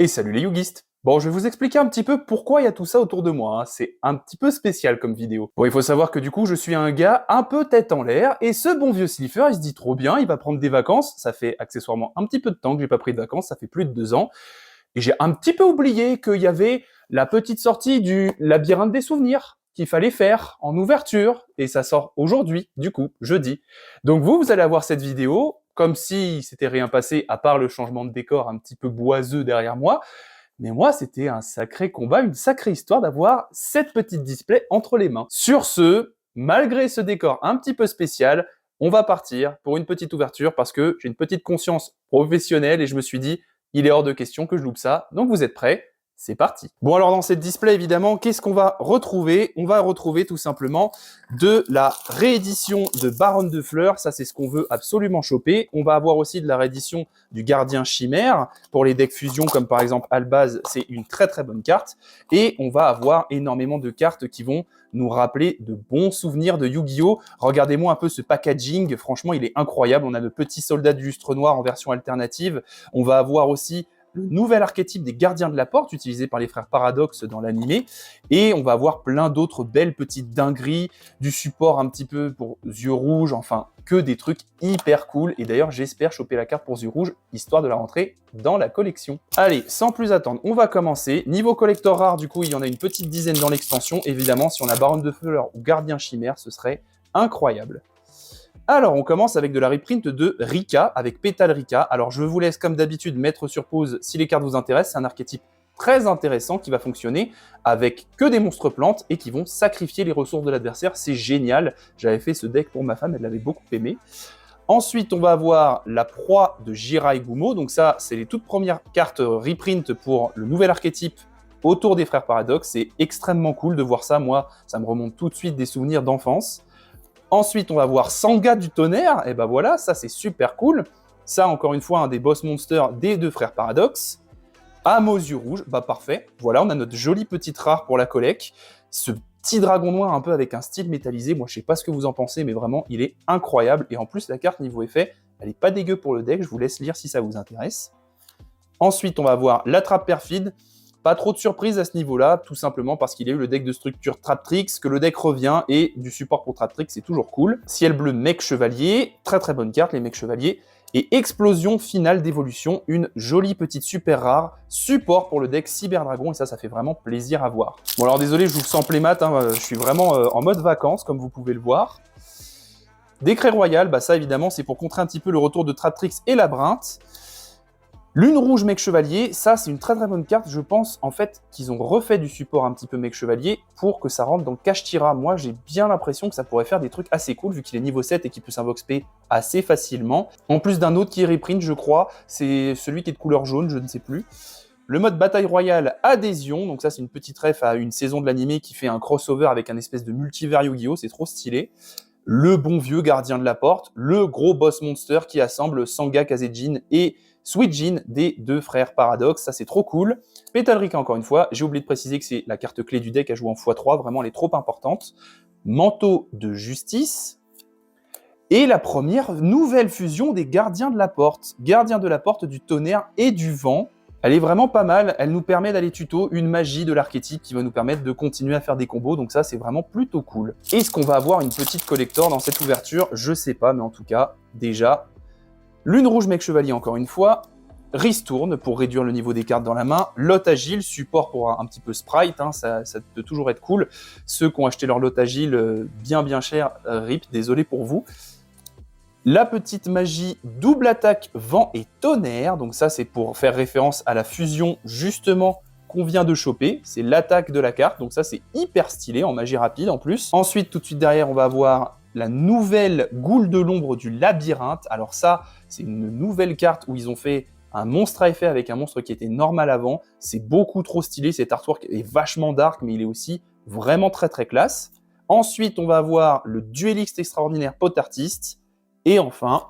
Et salut les yugistes. Bon, je vais vous expliquer un petit peu pourquoi il y a tout ça autour de moi, hein. C'est un petit peu spécial comme vidéo. Bon, il faut savoir que du coup, je suis un gars un peu tête en l'air, et ce bon vieux Slipher, il se dit trop bien, il va prendre des vacances. Ça fait accessoirement un petit peu de temps que j'ai pas pris de vacances, ça fait plus de 2 ans. Et j'ai un petit peu oublié qu'il y avait la petite sortie du labyrinthe des souvenirs qu'il fallait faire en ouverture, et ça sort aujourd'hui, du coup, jeudi. Donc vous allez avoir cette vidéo, comme si c'était rien passé, à part le changement de décor un petit peu boiseux derrière moi, mais moi, c'était un sacré combat, une sacrée histoire d'avoir cette petite display entre les mains. Sur ce, malgré ce décor un petit peu spécial, on va partir pour une petite ouverture parce que j'ai une petite conscience professionnelle et je me suis dit, il est hors de question que je loupe ça. Donc vous êtes prêts? C'est parti. Bon alors dans cette display évidemment, qu'est-ce qu'on va retrouver? On va retrouver tout simplement de la réédition de Baronne de Fleurs, ça c'est ce qu'on veut absolument choper. On va avoir aussi de la réédition du Gardien Chimère pour les decks fusion comme par exemple Albaz, c'est une très très bonne carte. Et on va avoir énormément de cartes qui vont nous rappeler de bons souvenirs de Yu-Gi-Oh! Regardez-moi un peu ce packaging, franchement il est incroyable. On a le petit soldat du lustre noir en version alternative. On va avoir aussi le nouvel archétype des gardiens de la porte utilisé par les frères Paradox dans l'animé, et on va avoir plein d'autres belles petites dingueries, du support un petit peu pour yeux rouges, enfin que des trucs hyper cool, et d'ailleurs j'espère choper la carte pour yeux rouges, histoire de la rentrer dans la collection. Allez, sans plus attendre, on va commencer. Niveau collector rare, du coup il y en a une petite dizaine dans l'extension, évidemment si on a Baronne de Fleurs ou Gardien Chimère, ce serait incroyable. Alors, on commence avec de la reprint de Rika, avec Pétale Rika. Alors, je vous laisse, comme d'habitude, mettre sur pause si les cartes vous intéressent. C'est un archétype très intéressant qui va fonctionner avec que des monstres plantes et qui vont sacrifier les ressources de l'adversaire. C'est génial. J'avais fait ce deck pour ma femme, elle l'avait beaucoup aimé. Ensuite, on va avoir la proie de Jirai Gumo. Donc ça, c'est les toutes premières cartes reprint pour le nouvel archétype autour des frères Paradox. C'est extrêmement cool de voir ça. Moi, ça me remonte tout de suite des souvenirs d'enfance. Ensuite, on va voir Sangha du tonnerre, et ben voilà, ça c'est super cool. Ça, encore une fois, un des boss monsters des deux frères Paradox. Âme aux yeux rouges, bah parfait. Voilà, on a notre jolie petite rare pour la collecte. Ce petit dragon noir un peu avec un style métallisé, moi je sais pas ce que vous en pensez, mais vraiment, il est incroyable. Et en plus, la carte niveau effet, elle est pas dégueu pour le deck, je vous laisse lire si ça vous intéresse. Ensuite, on va voir l'attrape perfide. Pas trop de surprise à ce niveau-là, tout simplement parce qu'il y a eu le deck de structure Traptrix, que le deck revient, et du support pour Traptrix, c'est toujours cool. Ciel bleu, mec chevalier, très très bonne carte, les mecs chevaliers. Et explosion finale d'évolution, une jolie petite super rare, support pour le deck Cyberdragon, et ça fait vraiment plaisir à voir. Bon alors désolé, je vous sens playmat, hein, je suis vraiment en mode vacances, comme vous pouvez le voir. Décret royal, bah ça évidemment, c'est pour contrer un petit peu le retour de Traptrix et Labyrinthe. Lune rouge mec chevalier, ça c'est une très très bonne carte. Je pense en fait qu'ils ont refait du support un petit peu mec chevalier pour que ça rentre dans le Kashtira. Moi j'ai bien l'impression que ça pourrait faire des trucs assez cool vu qu'il est niveau 7 et qu'il peut s'invox P assez facilement. En plus d'un autre qui est reprint je crois, c'est celui qui est de couleur jaune, je ne sais plus. Le mode bataille royale adhésion, donc ça c'est une petite ref à une saison de l'animé qui fait un crossover avec un espèce de multivers Yu-Gi-Oh, c'est trop stylé. Le bon vieux gardien de la porte, le gros boss monster qui assemble Sangha, Kazejin et Suijin des deux frères Paradox, ça c'est trop cool. Pétale Rika encore une fois, j'ai oublié de préciser que c'est la carte clé du deck à jouer en x3, vraiment elle est trop importante. Manteau de justice. Et la première nouvelle fusion des gardiens de la porte. Gardien de la porte du tonnerre et du vent. Elle est vraiment pas mal, elle nous permet d'aller tuto une magie de l'archétype qui va nous permettre de continuer à faire des combos, donc ça c'est vraiment plutôt cool. Est-ce qu'on va avoir une petite collector dans cette ouverture? Je sais pas, mais en tout cas, déjà, Lune rouge mec chevalier encore une fois, Ristourne pour réduire le niveau des cartes dans la main, Lot agile, support pour un petit peu sprite, hein, ça peut toujours être cool. Ceux qui ont acheté leur Lot agile bien cher, rip, désolé pour vous. La petite magie double attaque vent et tonnerre, donc ça c'est pour faire référence à la fusion justement qu'on vient de choper, c'est l'attaque de la carte, donc ça c'est hyper stylé en magie rapide en plus. Ensuite tout de suite derrière on va avoir la nouvelle goule de l'ombre du labyrinthe, alors ça c'est une nouvelle carte où ils ont fait un monstre à effet avec un monstre qui était normal avant, c'est beaucoup trop stylé, cet artwork est vachement dark mais il est aussi vraiment très classe. Ensuite on va avoir le dueliste extraordinaire pot artiste. Et enfin,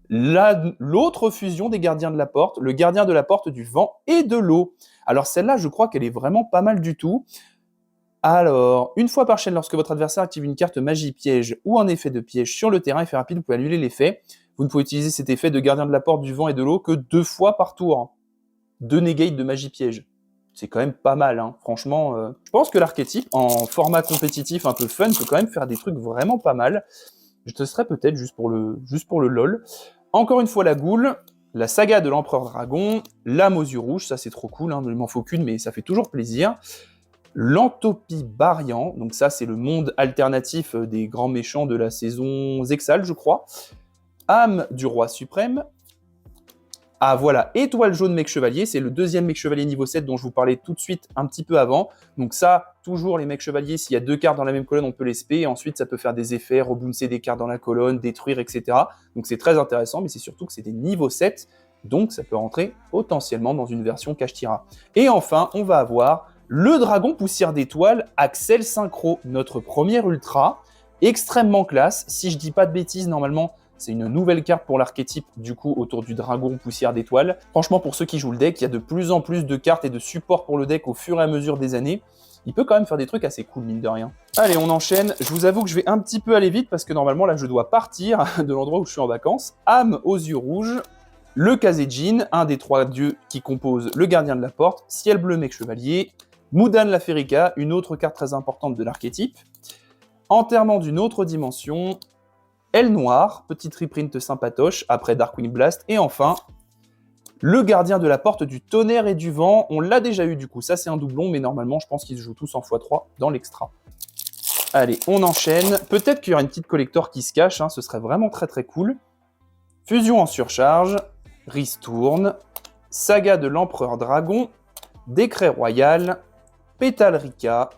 l'autre fusion des gardiens de la porte, le gardien de la porte du vent et de l'eau. Alors celle-là, je crois qu'elle est vraiment pas mal du tout. Alors, une fois par chaîne, lorsque votre adversaire active une carte magie piège ou un effet de piège sur le terrain, effet rapide, vous pouvez annuler l'effet. Vous ne pouvez utiliser cet effet de gardien de la porte du vent et de l'eau que 2 fois par tour. 2 negates de magie piège. C'est quand même pas mal, hein. Franchement. Je pense que l'archétype, en format compétitif un peu fun, peut quand même faire des trucs vraiment pas mal. Je testerai peut-être juste pour le lol. Encore une fois, la goule, la saga de l'Empereur Dragon, l'âme aux yeux rouges, ça c'est trop cool, hein, il m'en faut qu'une, mais ça fait toujours plaisir. L'Entopie Barian, donc ça c'est le monde alternatif des grands méchants de la saison Zexal, je crois. Âme du Roi Suprême. Ah voilà, Étoile Jaune Mec Chevalier, c'est le deuxième Mec Chevalier niveau 7 dont je vous parlais tout de suite un petit peu avant. Donc ça, toujours les Mecs Chevaliers, s'il y a 2 cartes dans la même colonne, on peut les spé, et ensuite ça peut faire des effets, rebouncer des cartes dans la colonne, détruire, etc. Donc c'est très intéressant, mais c'est surtout que c'est des niveaux 7, donc ça peut rentrer potentiellement dans une version Kashtira. Et enfin, on va avoir le Dragon Poussière d'Étoile, Axel Synchro, notre premier ultra, extrêmement classe. Si je dis pas de bêtises, normalement, c'est une nouvelle carte pour l'archétype, du coup, autour du Dragon Poussière d'Étoile. Franchement, pour ceux qui jouent le deck, il y a de plus en plus de cartes et de supports pour le deck au fur et à mesure des années. Il peut quand même faire des trucs assez cool, mine de rien. Allez, on enchaîne. Je vous avoue que je vais un petit peu aller vite, parce que normalement, là, je dois partir de l'endroit où je suis en vacances. Âme aux yeux rouges, le Kazejin, un des 3 dieux qui composent le Gardien de la Porte, Ciel Bleu Mec Chevalier, Moudan la Férica, une autre carte très importante de l'archétype, Enterrement d'une autre dimension, Aile Noire, petite reprint sympatoche, après Darkwing Blast, et enfin, le Gardien de la Porte du Tonnerre et du Vent. On l'a déjà eu du coup, ça c'est un doublon, mais normalement je pense qu'ils se jouent tous en x3 dans l'extra. Allez, on enchaîne. Peut-être qu'il y aura une petite collector qui se cache, hein, ce serait vraiment très très cool. Fusion en surcharge, Ristourne, Saga de l'Empereur Dragon, Décret Royal, Pétale Rika,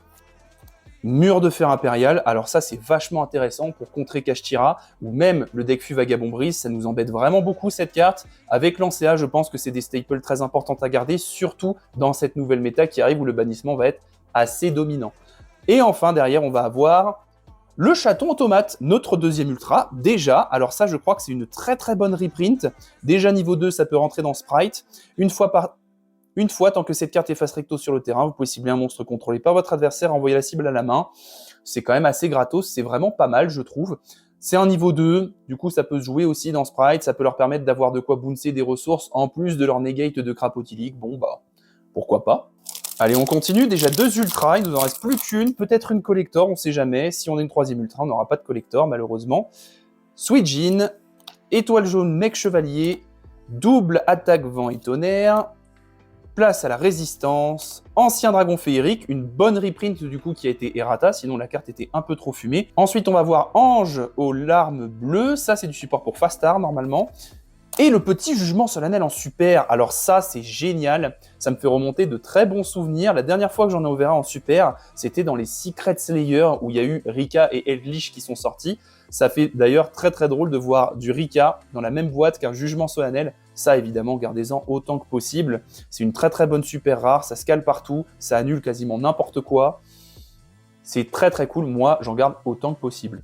Mur de Fer Impérial. Alors ça, c'est vachement intéressant pour contrer Kashtira, ou même le deck Fu Vagabond Brise, ça nous embête vraiment beaucoup cette carte. Avec Lancea, je pense que c'est des staples très importantes à garder, surtout dans cette nouvelle méta qui arrive où le bannissement va être assez dominant. Et enfin, derrière, on va avoir le Chaton Automate, notre deuxième ultra, déjà. Alors ça, je crois que c'est une très très bonne reprint. Déjà niveau 2, ça peut rentrer dans Sprite. Une fois, tant que cette carte est face recto sur le terrain, vous pouvez cibler un monstre contrôlé par votre adversaire, envoyer la cible à la main. C'est quand même assez gratos, c'est vraiment pas mal, je trouve. C'est un niveau 2, du coup ça peut se jouer aussi dans Sprite, ça peut leur permettre d'avoir de quoi bouncer des ressources en plus de leur negate de Crapotilic. Bon bah, pourquoi pas. Allez, on continue, déjà 2 ultras, il nous en reste plus qu'une, peut-être une collector, on sait jamais. Si on a une 3e ultra, on n'aura pas de collector malheureusement. Suijin, Étoile Jaune Mec Chevalier, double attaque Vent et Tonnerre, place à la résistance, Ancien Dragon Féerique, une bonne reprint du coup qui a été errata, sinon la carte était un peu trop fumée. Ensuite on va voir Ange aux larmes bleues, ça c'est du support pour Fastar normalement. Et le petit Jugement Solennel en super, alors ça c'est génial, ça me fait remonter de très bons souvenirs. La dernière fois que j'en ai ouvert un en super, c'était dans les Secret Slayer où il y a eu Rika et Eldlich qui sont sortis. Ça fait d'ailleurs très très drôle de voir du Rika dans la même boîte qu'un Jugement Solennel. Ça évidemment, gardez-en autant que possible. C'est une très très bonne super rare, ça se cale partout, ça annule quasiment n'importe quoi. C'est très très cool, moi j'en garde autant que possible.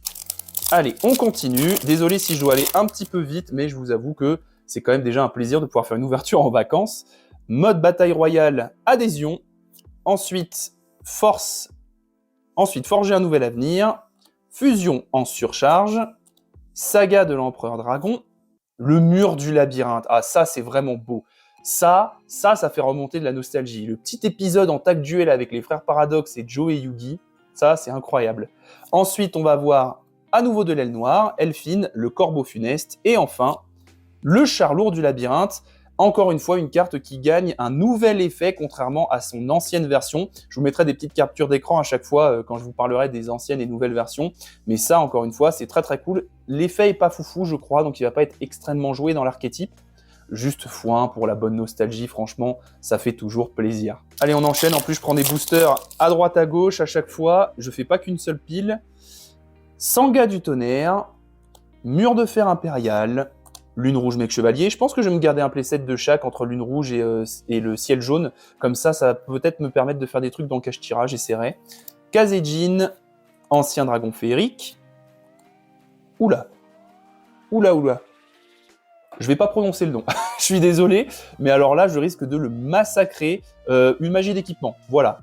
Allez, on continue. Désolé si je dois aller un petit peu vite, mais je vous avoue que c'est quand même déjà un plaisir de pouvoir faire une ouverture en vacances. Mode bataille royale, adhésion. Ensuite, forger un nouvel avenir. Fusion en surcharge. Saga de l'Empereur Dragon. Le mur du labyrinthe. Ah, ça, c'est vraiment beau. Ça fait remonter de la nostalgie. Le petit épisode en tag duel avec les frères Paradox et Joe et Yugi, ça, c'est incroyable. Ensuite, on va voir à nouveau de l'aile noire, Elfine, le corbeau funeste, et enfin, le char lourd du labyrinthe. Encore une fois, une carte qui gagne un nouvel effet, contrairement à son ancienne version. Je vous mettrai des petites captures d'écran à chaque fois quand je vous parlerai des anciennes et nouvelles versions. Mais ça, encore une fois, c'est très très cool. L'effet est pas foufou, je crois, donc il va pas être extrêmement joué dans l'archétype. Juste foin pour la bonne nostalgie, franchement, ça fait toujours plaisir. Allez, on enchaîne. En plus, je prends des boosters à droite, à gauche à chaque fois. Je fais pas qu'une seule pile. Sangha du Tonnerre, Mur de Fer Impérial, Lune Rouge Mec Chevalier. Je pense que je vais me garder un playset de chaque entre Lune Rouge et le Ciel Jaune. Comme ça va peut-être me permettre de faire des trucs dans Kashtira, j'essaierai. Kazejin, Ancien Dragon Féerique. Oula. Je vais pas prononcer le nom. Je suis désolé, mais alors là, je risque de le massacrer. Une magie d'équipement, voilà.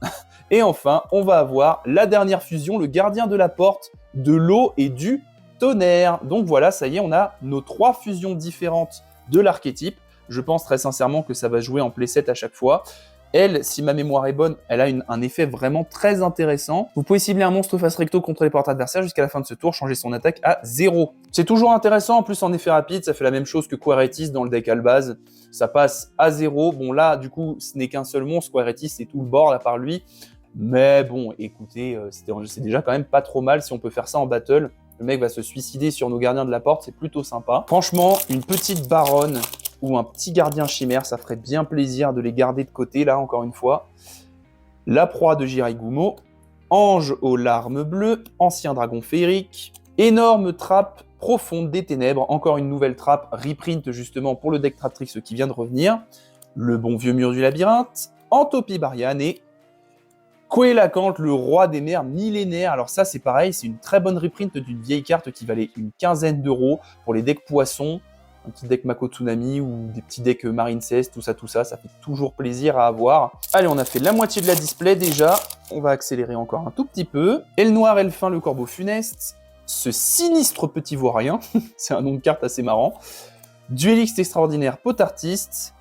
Et enfin, on va avoir la dernière fusion, le Gardien de la Porte, de l'eau et du tonnerre. Donc voilà, ça y est, on a nos 3 fusions différentes de l'archétype. Je pense très sincèrement que ça va jouer en playset à chaque fois. Elle, si ma mémoire est bonne, elle a un effet vraiment très intéressant. Vous pouvez cibler un monstre face recto contre les portes adversaires jusqu'à la fin de ce tour, changer son attaque à 0. C'est toujours intéressant, en plus en effet rapide, ça fait la même chose que Quaretis dans le deck Albaz. Ça passe à 0. Bon là, du coup, ce n'est qu'un seul monstre, Quaretis, c'est tout le board à part lui. Mais bon, écoutez, c'est déjà quand même pas trop mal si on peut faire ça en battle. Le mec va se suicider sur nos gardiens de la porte, c'est plutôt sympa. Franchement, une petite baronne ou un petit gardien chimère, ça ferait bien plaisir de les garder de côté, là, encore une fois. La proie de Jiraiya, ange aux larmes bleues, ancien dragon féerique, énorme trappe profonde des ténèbres, encore une nouvelle trappe, reprint justement pour le deck Traptrix qui vient de revenir, le bon vieux mur du labyrinthe, Antopie Barian et Coelacanthe, le roi des mers millénaires. Alors ça, c'est pareil, c'est une très bonne reprint d'une vieille carte qui valait une quinzaine d'euros pour les decks poissons, un petit deck Mako Tsunami ou des petits decks Marine 16, tout ça, ça fait toujours plaisir à avoir. Allez, on a fait la moitié de la display déjà, on va accélérer encore un tout petit peu. Et le noir, elfin, le corbeau funeste, ce sinistre petit vaurien, c'est un nom de carte assez marrant, dueliste extraordinaire, potartiste,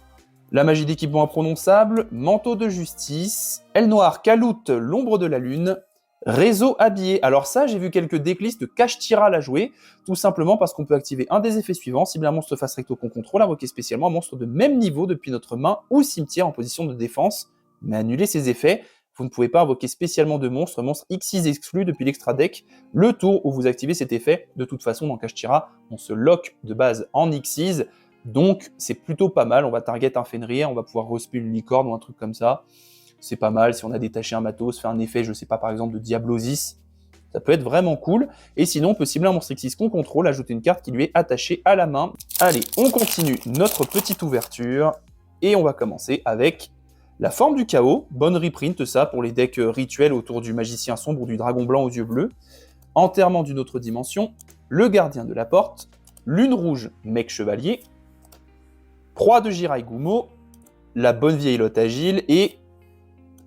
la magie d'équipement imprononçable, manteau de justice, aile noire, caloute, l'ombre de la lune, réseau habillé. Alors ça, j'ai vu quelques decklists de Kashtira la jouer, tout simplement parce qu'on peut activer un des effets suivants, cibler un monstre face recto qu'on contrôle, invoquer spécialement un monstre de même niveau depuis notre main ou cimetière en position de défense, mais annuler ses effets. Vous ne pouvez pas invoquer spécialement de monstre X6 exclu depuis l'extra deck. Le tour où vous activez cet effet, de toute façon dans Kashtira, on se lock de base en X6, donc c'est plutôt pas mal, on va target un Fenrir, on va pouvoir respect une licorne ou un truc comme ça. C'est pas mal, si on a détaché un matos, fait un effet, je sais pas, par exemple de Diablosis, ça peut être vraiment cool. Et sinon, on peut cibler un monstre X6 qu'on contrôle, ajouter une carte qui lui est attachée à la main. Allez, on continue notre petite ouverture, et on va commencer avec la forme du chaos. Bonne reprint, ça, pour les decks rituels autour du magicien sombre ou du dragon blanc aux yeux bleus. Enterrement d'une autre dimension, le gardien de la porte, lune rouge, mec chevalier, proie de Jiraiya, la bonne vieille lotte agile et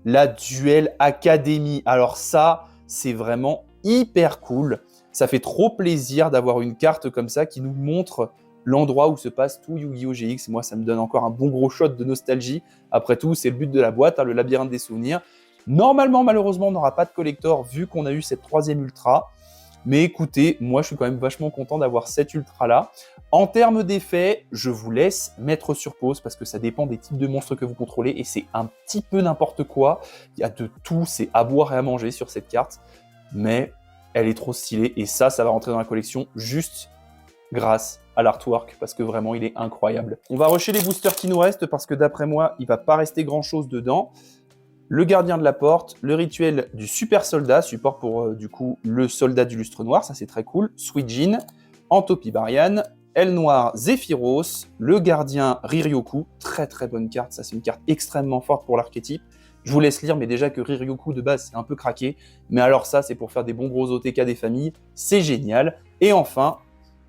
la Duel Academy. Alors ça, c'est vraiment hyper cool. Ça fait trop plaisir d'avoir une carte comme ça qui nous montre l'endroit où se passe tout Yu-Gi-Oh! GX. Moi, ça me donne encore un bon gros shot de nostalgie. Après tout, c'est le but de la boîte, hein, le labyrinthe des souvenirs. Normalement, malheureusement, on n'aura pas de collector vu qu'on a eu cette troisième ultra. Mais écoutez, moi je suis quand même vachement content d'avoir cette ultra là. En termes d'effets, je vous laisse mettre sur pause parce que ça dépend des types de monstres que vous contrôlez et c'est un petit peu n'importe quoi. Il y a de tout, c'est à boire et à manger sur cette carte. Mais elle est trop stylée et ça va rentrer dans la collection juste grâce à l'artwork parce que vraiment il est incroyable. On va rusher les boosters qui nous restent parce que d'après moi, il va pas rester grand chose dedans. Le gardien de la porte, le rituel du super soldat, support pour du coup le soldat du lustre noir, ça c'est très cool, Suijin, Antopie Barian, aile noire Zephyros, le gardien Riryoku, très très bonne carte, ça c'est une carte extrêmement forte pour l'archétype. Je vous laisse lire, mais déjà que Riryoku de base c'est un peu craqué, mais alors ça c'est pour faire des bons gros OTK des familles, c'est génial. Et enfin,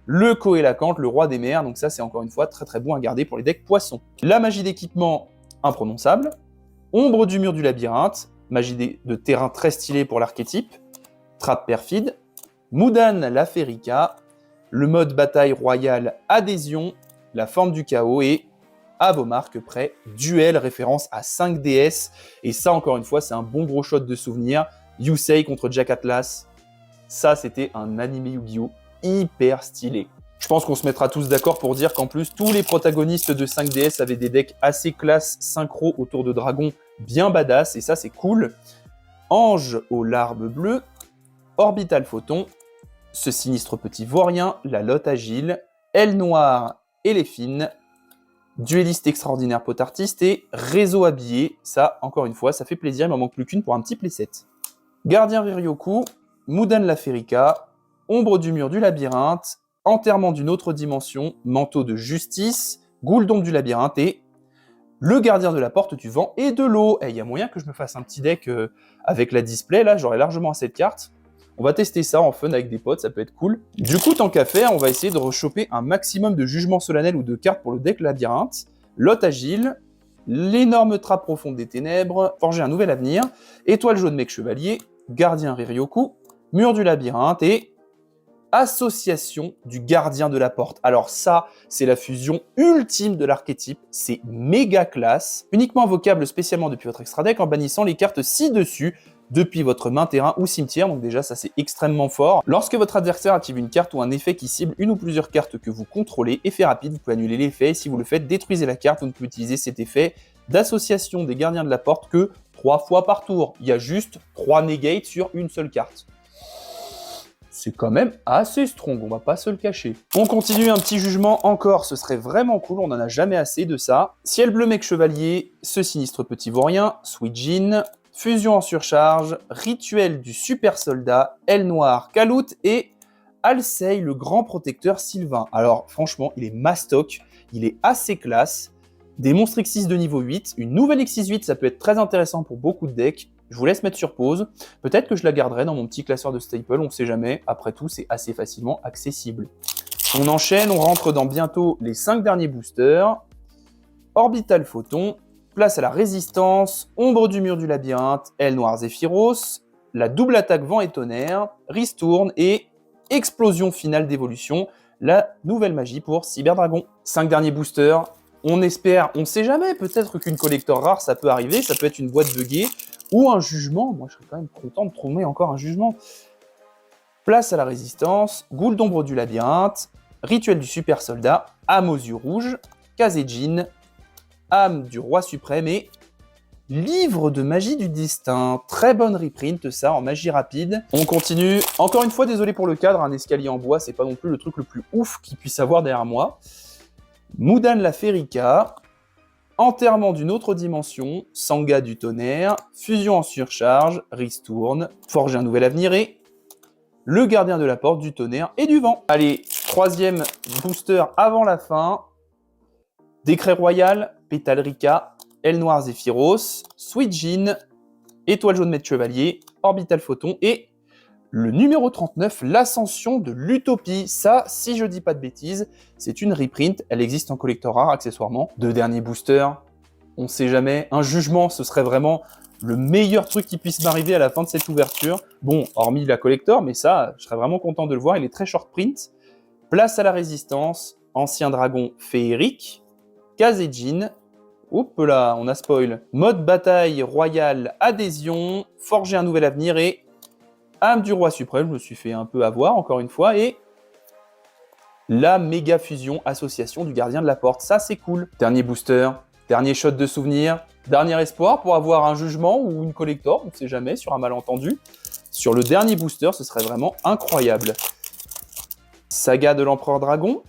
le Coelacanthe, le roi des mers, donc ça c'est encore une fois très très bon à garder pour les decks poissons. La magie d'équipement imprononçable, ombre du mur du labyrinthe, magie de terrain très stylée pour l'archétype, trappe perfide, Mudan la Ferica, le mode bataille royale adhésion, la forme du chaos et à vos marques près, duel référence à 5 DS. Et ça encore une fois c'est un bon gros shot de souvenir. Yusei contre Jack Atlas, ça c'était un anime Yu-Gi-Oh! Hyper stylé. Je pense qu'on se mettra tous d'accord pour dire qu'en plus, tous les protagonistes de 5DS avaient des decks assez classe synchro autour de dragons bien badass, et ça c'est cool. Ange aux larmes bleues, Orbital Photon, ce sinistre petit vaurien, la lotte agile, aile noire et les fines, dueliste extraordinaire potartiste et réseau habillé. Ça, encore une fois, ça fait plaisir, il m'en manque plus qu'une pour un petit playset. Gardien Riryoku, Mudan la Ferica, ombre du mur du labyrinthe, enterrement d'une autre dimension, manteau de justice, Gouldon du labyrinthe et le gardien de la porte du vent et de l'eau. Et il y a moyen que je me fasse un petit deck avec la display, là, j'aurai largement assez de cartes. On va tester ça en fun avec des potes, ça peut être cool. Du coup, tant qu'à faire, on va essayer de rechoper un maximum de jugements solennels ou de cartes pour le deck labyrinthe, lotte agile, l'énorme trappe profonde des ténèbres, forger un nouvel avenir, étoile jaune mec chevalier, gardien Riryoku, mur du labyrinthe et Association du gardien de la porte. Alors ça, c'est la fusion ultime de l'archétype, c'est méga classe. Uniquement invocable spécialement depuis votre extra deck en bannissant les cartes ci-dessus depuis votre main, terrain ou cimetière, donc déjà ça c'est extrêmement fort. Lorsque votre adversaire active une carte ou un effet qui cible une ou plusieurs cartes que vous contrôlez, effet rapide, vous pouvez annuler l'effet, et si vous le faites, détruisez la carte, vous ne pouvez utiliser cet effet d'association des gardiens de la porte que 3 fois par tour. Il y a juste 3 negates sur une seule carte. C'est quand même assez strong, on va pas se le cacher. On continue, un petit jugement encore, ce serait vraiment cool, on en a jamais assez de ça. Ciel bleu mec chevalier, ce sinistre petit vaurien, Sweet Jean, fusion en surcharge, rituel du super soldat, aile noire, Kalout et Alcei, le grand protecteur Sylvain. Alors franchement, il est mastoc, il est assez classe. Des monstres X6 de niveau 8, une nouvelle X6 8, ça peut être très intéressant pour beaucoup de decks. Je vous laisse mettre sur pause. Peut-être que je la garderai dans mon petit classeur de staple, on ne sait jamais. Après tout, c'est assez facilement accessible. On enchaîne, on rentre dans bientôt les 5 derniers boosters. Orbital Photon, place à la résistance, ombre du mur du labyrinthe, aile noire Zephyros, la double attaque vent et tonnerre, Ristourne et explosion finale d'évolution, la nouvelle magie pour Cyberdragon. 5 derniers boosters. On espère, on ne sait jamais, peut-être qu'une collector rare, ça peut arriver, ça peut être une boîte buggée, ou un jugement. Moi, je serais quand même content de trouver encore un jugement. Place à la résistance, Goule d'ombre du labyrinthe, rituel du super soldat, âme aux yeux rouges, Kazejin, âme du roi suprême et livre de magie du destin. Très bonne reprint, ça, en magie rapide. On continue. Encore une fois, désolé pour le cadre, un escalier en bois, c'est pas non plus le truc le plus ouf qu'il puisse avoir derrière moi. Moudan la Férica, enterrement d'une autre dimension, Sangha du tonnerre, fusion en surcharge, Ristourne, forger un nouvel avenir et le gardien de la porte du tonnerre et du vent. Allez, troisième booster avant la fin. Décret royal, Pétale Rica, aile noire Zephyros, Sweet Jean, étoile jaune maître chevalier, orbital photon et le numéro 39, l'ascension de l'utopie. Ça, si je dis pas de bêtises, c'est une reprint. Elle existe en collector rare, accessoirement. 2 derniers boosters. On sait jamais. Un jugement, ce serait vraiment le meilleur truc qui puisse m'arriver à la fin de cette ouverture. Bon, hormis la collector, mais ça, je serais vraiment content de le voir. Il est très short print. Place à la résistance. Ancien dragon féerique. Kazejin. Hop là, on a spoil. Mode bataille royale adhésion. Forger un nouvel avenir et âme du roi suprême, je me suis fait un peu avoir encore une fois, et la méga fusion association du gardien de la porte. Ça, c'est cool. Dernier booster, dernier shot de souvenir, dernier espoir pour avoir un jugement ou une collector, on ne sait jamais, sur un malentendu. Sur le dernier booster, ce serait vraiment incroyable. Saga de l'Empereur Dragon,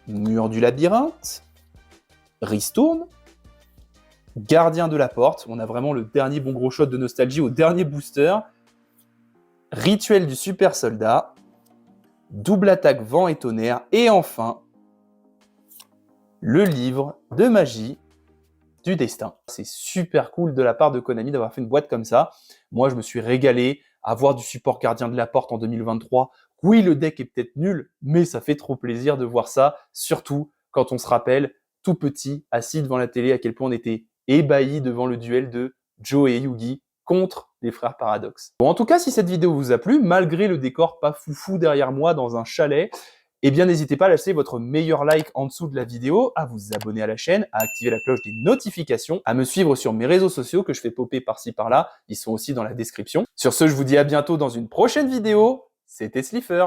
Mur du Labyrinthe, Ristourne, Gardien de la Porte. On a vraiment le dernier bon gros shot de nostalgie au dernier booster. Rituel du super soldat, double attaque vent et tonnerre, et enfin, le livre de magie du destin. C'est super cool de la part de Konami d'avoir fait une boîte comme ça. Moi, je me suis régalé à avoir du support gardien de la porte en 2023. Oui, le deck est peut-être nul, mais ça fait trop plaisir de voir ça, surtout quand on se rappelle, tout petit, assis devant la télé, à quel point on était ébahi devant le duel de Joe et Yugi contre les frères Paradox. Bon, en tout cas, si cette vidéo vous a plu, malgré le décor pas foufou derrière moi dans un chalet, eh bien, n'hésitez pas à lâcher votre meilleur like en dessous de la vidéo, à vous abonner à la chaîne, à activer la cloche des notifications, à me suivre sur mes réseaux sociaux que je fais popper par-ci par-là. Ils sont aussi dans la description. Sur ce, je vous dis à bientôt dans une prochaine vidéo. C'était Slifer.